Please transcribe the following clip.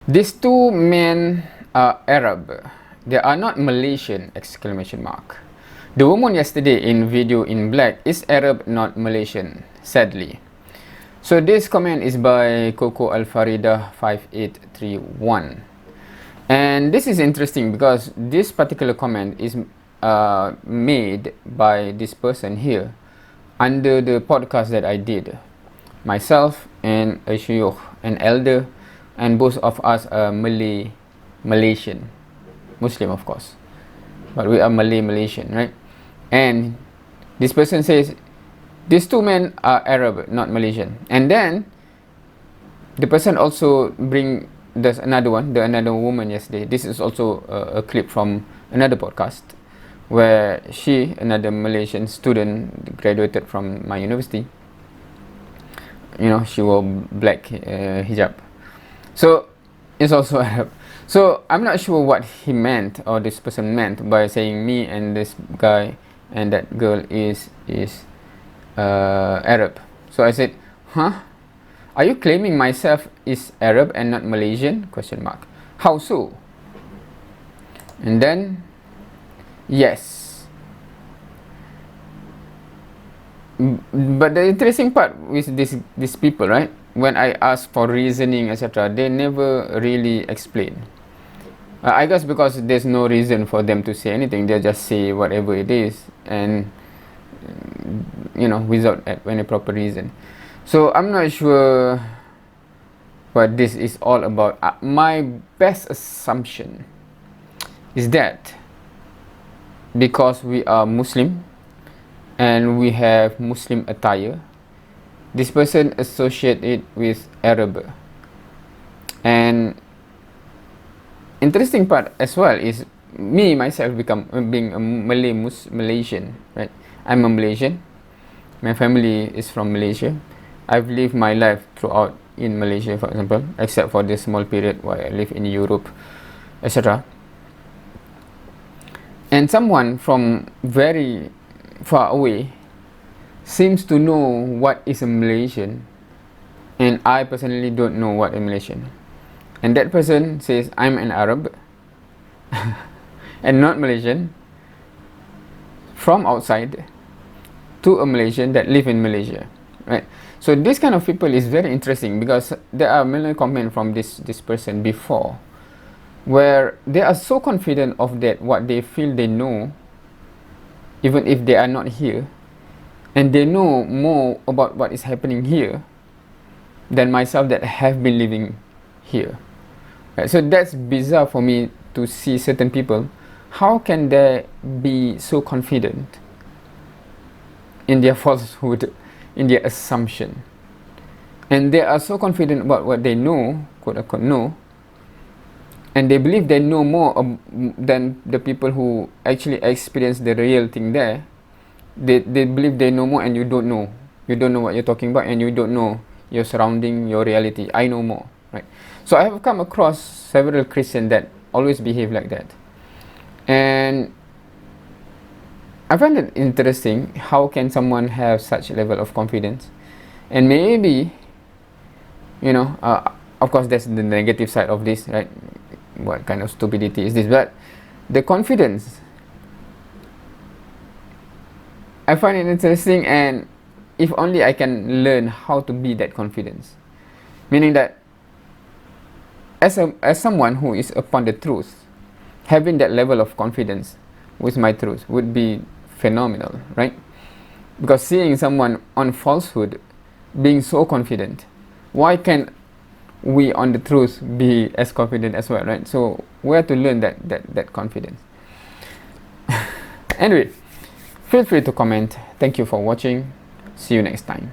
These two men are Arab. They are not Malaysian! Exclamation mark. The woman yesterday in video in black is Arab, not Malaysian, sadly. So this comment is by Coco Alfarida 5831. And this is interesting because this particular comment is made by this person here under the podcast that I did. Myself and a shuyukh, an elder, and both of us are Malaysian, Muslim of course, but we are Malaysian, right? And this person says these two men are Arab, not Malaysian. And then the person also there's another another woman yesterday. This is also a clip from another podcast where she, another Malaysian student, graduated from my university. You know, she wore black hijab. So it's also Arab. So I'm not sure what he meant, or this person meant, by saying me and this guy and that girl is Arab. So I said, huh? Are you claiming myself is Arab and not Malaysian? Question mark. How so? And then, yes. But the interesting part with these people, right? When I ask for reasoning, etc., they never really explain. I guess because there's no reason for them to say anything. They just say whatever it is, and you know, without any proper reason. So I'm not sure what this is all about. My best assumption is that because we are Muslim and we have Muslim attire, this person associate it with Arab. And interesting part as well is me myself being a Malaysian, right? I'm a Malaysian. My family is from Malaysia. I've lived my life throughout in Malaysia, for example, except for this small period where I live in Europe, etc. And someone from very far away seems to know what is a Malaysian, and I personally don't know what a Malaysian. And that person says I'm an Arab and not Malaysian, from outside to a Malaysian that live in Malaysia, right? So this kind of people is very interesting because there are many comments from this person before where they are so confident of that what they feel they know, even if they are not here, and they know more about what is happening here than myself that have been living here, right? So that's bizarre for me to see certain people. How can they be so confident in their falsehood, in their assumption, and they are so confident about what they know, quote unquote know, and they believe they know more than the people who actually experience the real thing there. They believe they know more, and you don't know what you're talking about, and you don't know your surrounding, your reality. I know more, right? So I have come across several Christians that always behave like that, and I find it interesting. How can someone have such a level of confidence? And maybe, you know, of course that's the negative side of this, right? What kind of stupidity is this? But the confidence, I find it interesting, and if only I can learn how to be that confidence. Meaning that as someone who is upon the truth, having that level of confidence with my truth would be phenomenal, right? Because seeing someone on falsehood being so confident, why can't we on the truth be as confident as well, right? So where to learn that confidence? Anyway, feel free to comment. Thank you for watching. See you next time.